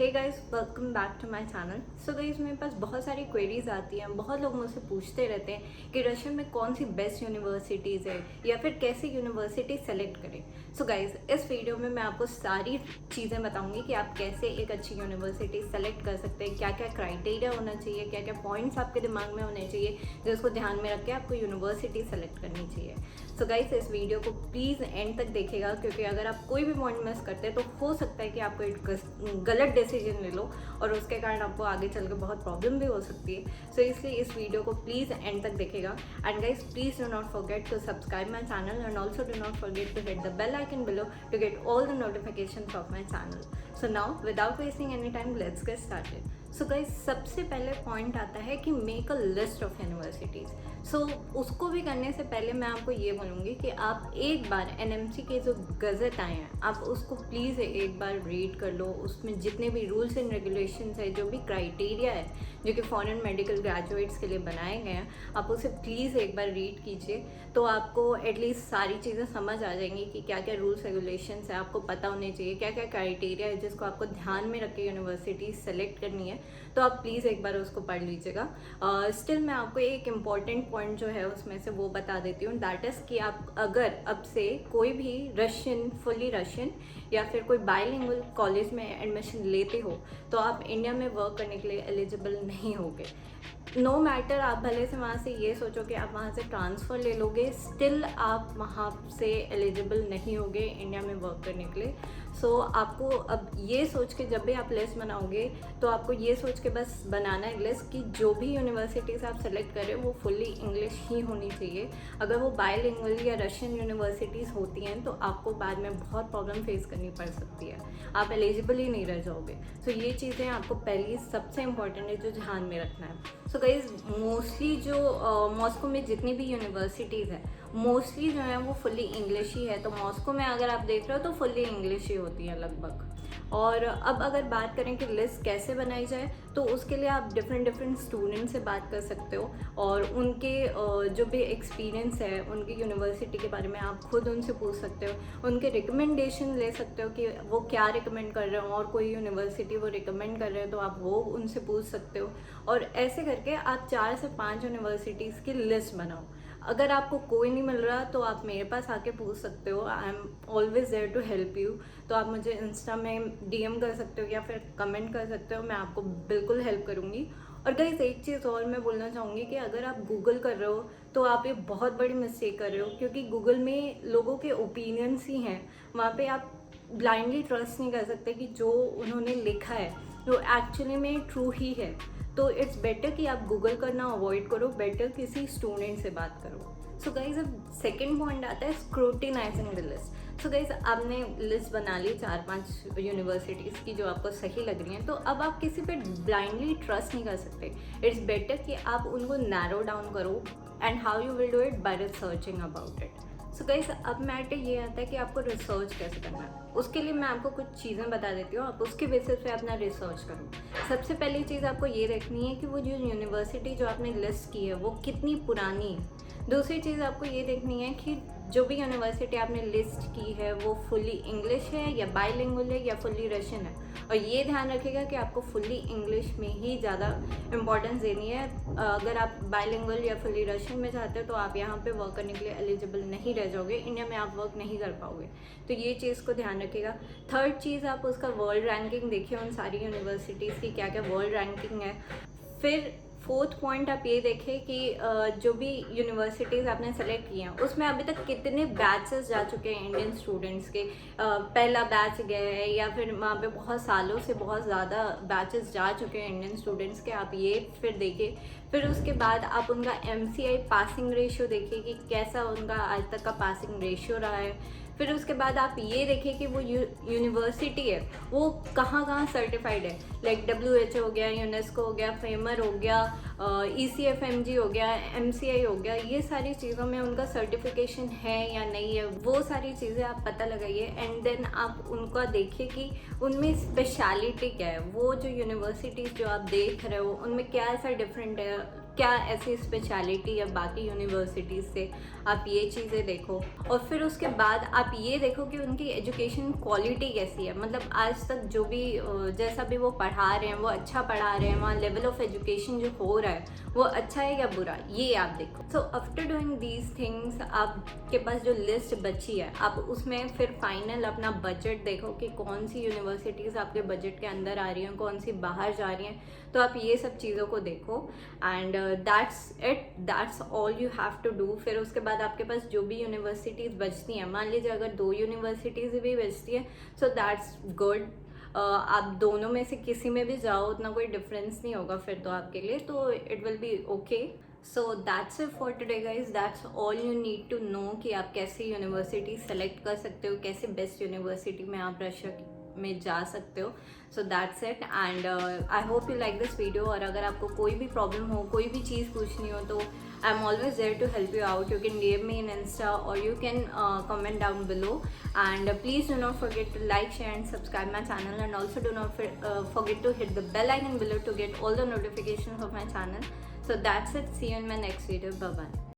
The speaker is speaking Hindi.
Hey guys, welcome back to my channel. So guys, मेरे पास बहुत सारी क्वेरीज आती हैं। बहुत लोग मुझसे पूछते रहते हैं कि रशिया में कौन सी बेस्ट यूनिवर्सिटीज़ है या फिर कैसे यूनिवर्सिटी सेलेक्ट करें। सो गाइस, इस वीडियो में मैं आपको सारी चीज़ें बताऊंगी कि आप कैसे एक अच्छी यूनिवर्सिटी सेलेक्ट कर सकते हैं, क्या क्या क्राइटेरिया होना चाहिए, क्या क्या पॉइंट्स आपके दिमाग में होने चाहिए जिसको ध्यान में रख के आपको यूनिवर्सिटी सेलेक्ट करनी चाहिए। सो गाइस, इस वीडियो को प्लीज़ एंड तक देखिएगा, क्योंकि अगर आप कोई भी पॉइंट मिस करते हैं तो हो सकता है कि आपको एक गलत डिसीजन ले लो और उसके कारण आपको आगे चल के बहुत प्रॉब्लम भी हो सकती है। सो इसलिए इस वीडियो को प्लीज़ एंड तक देखेगा। And guys, please do not forget to subscribe my channel and also do not forget to hit the bell icon below to get all the notifications of my channel. So now without wasting any time, let's get started. So guys, सबसे पहले पॉइंट आता है कि make a list of universities. So उसको भी करने से पहले मैं आपको ये बोलूँगी कि आप एक बार एनएमसी के जो गज़ट आए हैं, आप उसको प्लीज़ एक बार रीड कर लो। उसमें जितने भी रूल्स एंड रेगुलेशंस है, जो भी क्राइटेरिया है जो कि फॉरेन मेडिकल ग्रेजुएट्स के लिए बनाए गए हैं, आप उसे प्लीज़ एक बार रीड कीजिए। तो आपको एटलीस्ट सारी चीज़ें समझ आ जाएंगी कि क्या क्या रूल्स रेगुलेशंस है, आपको पता होने चाहिए क्या क्या क्राइटेरिया है जिसको आपको ध्यान में रख के यूनिवर्सिटी सेलेक्ट करनी है। तो आप प्लीज़ एक बार उसको पढ़ लीजिएगा। स्टिल मैं आपको एक इम्पॉर्टेंट पॉइंट जो है उसमें से वो बता देती हूँ, दैट इज़ कि आप अगर अब से कोई भी फुली रशियन या फिर कोई बाइलिंगुअल कॉलेज में एडमिशन लेते हो तो आप इंडिया में वर्क करने के लिए एलिजिबल नहीं होगे। नो मैटर, आप भले से वहाँ से ये सोचो कि आप वहाँ से ट्रांसफ़र ले लोगे, स्टिल आप वहाँ से एलिजिबल नहीं होगे इंडिया में वर्क करने के लिए। सो आपको अब ये सोच के जब भी आप लिस्ट बनाओगे तो आपको ये सोच के बस बनाना है लिस्ट कि जो भी यूनिवर्सिटीज़ आप सेलेक्ट करें वो फुल्ली इंग्लिश ही होनी चाहिए। अगर वो बायलिंगुअल या रशियन यूनिवर्सिटीज़ होती हैं तो आपको बाद में बहुत प्रॉब्लम फेस करनी पड़ सकती है, आप एलिजिबल ही नहीं रह जाओगे। सो ये चीज़ें आपको पहली सबसे इम्पॉर्टेंट है जो ध्यान में रखना है। सो गाइज, मोस्टली जो मॉस्को में जितनी भी यूनिवर्सिटीज़ है मोस्टली जो है वो फुल्ली इंग्लिश ही है। तो मॉस्को में अगर आप देख रहे हो तो फुल्ली इंग्लिश ही होती है लगभग। और अब अगर बात करें कि लिस्ट कैसे बनाई जाए, तो उसके लिए आप डिफरेंट स्टूडेंट से बात कर सकते हो और उनके जो भी एक्सपीरियंस है उनकी यूनिवर्सिटी के बारे में आप खुद उनसे पूछ सकते हो। उनके रिकमेंडेशन ले सकते हो कि वो क्या रिकमेंड कर रहे हो, और कोई यूनिवर्सिटी वो रिकमेंड कर रहे हो तो आप वो उनसे पूछ सकते हो। और ऐसे करके आप 4 से 5 यूनिवर्सिटीज़ की लिस्ट बनाओ। अगर आपको कोई नहीं मिल रहा तो आप मेरे पास आके पूछ सकते हो। I am always there to help you. तो आप मुझे इंस्टा में डीएम कर सकते हो या फिर कमेंट कर सकते हो, मैं आपको बिल्कुल हेल्प करूँगी। और गाइस, एक चीज़ और मैं बोलना चाहूँगी कि अगर आप गूगल कर रहे हो तो आप ये बहुत बड़ी मिस्टेक कर रहे हो, क्योंकि गूगल में लोगों के ओपिनियंस ही हैं। वहाँ पे आप ब्लाइंडली ट्रस्ट नहीं कर सकते कि जो उन्होंने लिखा है वो एक्चुअली में ट्रू ही है। तो इट्स बेटर कि आप गूगल करना अवॉइड करो, बेटर किसी स्टूडेंट से बात करो। सो गाइज, अब सेकेंड पॉइंट आता है scrutinising the list. So guys, आपने लिस्ट बना ली 4-5 यूनिवर्सिटीज़ की जो आपको सही लग रही हैं, तो अब आप किसी पे ब्लाइंडली ट्रस्ट नहीं कर सकते। इट्स बेटर कि आप उनको नैरो डाउन करो। And how you will do it? By researching about it. So guys, अब मैटर ये आता है कि आपको रिसर्च कैसे करना है। उसके लिए मैं आपको कुछ चीज़ें बता देती हूँ, आप उसके बेसिस पे अपना रिसर्च करो। सबसे पहली चीज़ आपको ये देखनी है कि वो जो यूनिवर्सिटी जो आपने लिस्ट की है वो कितनी पुरानी है। दूसरी चीज़ आपको ये देखनी है कि जो भी यूनिवर्सिटी आपने लिस्ट की है वो फुल्ली इंग्लिश है या बाइलिंगुअल है या फुल्ली रशियन है। और ये ध्यान रखिएगा कि आपको फुल्ली इंग्लिश में ही ज़्यादा इम्पॉर्टेंस देनी है। अगर आप बाइलिंगुअल या फुल्ली रशियन में चाहते हो तो आप यहाँ पे वर्क करने के लिए एलिजिबल नहीं रह जाओगे, इंडिया में आप वर्क नहीं कर पाओगे। तो ये चीज़ को ध्यान रखिएगा। थर्ड चीज़, आप उसका वर्ल्ड रैंकिंग देखिए, उन सारी यूनिवर्सिटीज़ की क्या क्या वर्ल्ड रैंकिंग है। फिर फोर्थ पॉइंट आप ये देखें कि जो भी यूनिवर्सिटीज़ आपने सेलेक्ट की हैं उसमें अभी तक कितने बैचेस जा चुके हैं इंडियन स्टूडेंट्स के। पहला बैच गया है या फिर वहाँ पे बहुत सालों से बहुत ज़्यादा बैचेस जा चुके हैं इंडियन स्टूडेंट्स के, आप ये फिर देखिए। फिर उसके बाद आप उनका MCI पासिंग रेशियो देखिए कि कैसा उनका आज तक का पासिंग रेशियो रहा है। फिर उसके बाद आप ये देखिए कि वो यूनिवर्सिटी है वो कहाँ सर्टिफाइड है, लाइक WHO हो गया, यूनेस्को हो गया, फेमर हो गया, ECFMG हो गया, MCI हो गया। ये सारी चीज़ों में उनका सर्टिफिकेशन है या नहीं है, वो सारी चीज़ें आप पता लगाइए। एंड देन आप उनका देखिए कि उनमें स्पेशलिटी क्या है। वो जो यूनिवर्सिटीज़ जो आप देख रहे हो उनमें क्या ऐसा डिफरेंट है, क्या ऐसी स्पेशलिटी है बाकी यूनिवर्सिटीज़ से, आप ये चीज़ें देखो। और फिर उसके बाद आप ये देखो कि उनकी एजुकेशन क्वालिटी कैसी है, मतलब आज तक जो भी जैसा भी वो पढ़ा रहे हैं वो अच्छा पढ़ा रहे हैं, वहाँ लेवल ऑफ एजुकेशन जो हो रहा है वो अच्छा है या बुरा, ये आप देखो। So after doing these things आपके पास जो लिस्ट बची है आप उसमें फिर फाइनल अपना बजट देखो कि कौन सी यूनिवर्सिटीज़ आपके बजट के अंदर आ रही हैं, कौन सी बाहर जा रही हैं। तो आप ये सब चीज़ों को देखो and that's all you have to do. फिर उसके बाद आपके पास जो भी यूनिवर्सिटीज़ बचती हैं, मान लीजिए अगर 2 यूनिवर्सिटीज़ भी बचती है सो दैट्स गुड। आप दोनों में से किसी में भी जाओ, उतना कोई डिफरेंस नहीं होगा फिर तो आपके लिए, तो it will be okay. So that's it for today guys, that's all you need to know कि आप कैसे यूनिवर्सिटी सेलेक्ट कर सकते हो, कैसे बेस्ट यूनिवर्सिटी में आप रशिया में जा सकते हो। सो that's it and I hope you like this video. और अगर आपको कोई भी प्रॉब्लम हो, कोई भी चीज़ पूछनी हो, तो I am always there to help you out. You can DM me in Insta or you can comment down below, and please do not forget to like, share and subscribe my channel, and also do not forget to hit the bell icon below to get all the notifications of my channel. So that's it, see you in my next video, bye bye.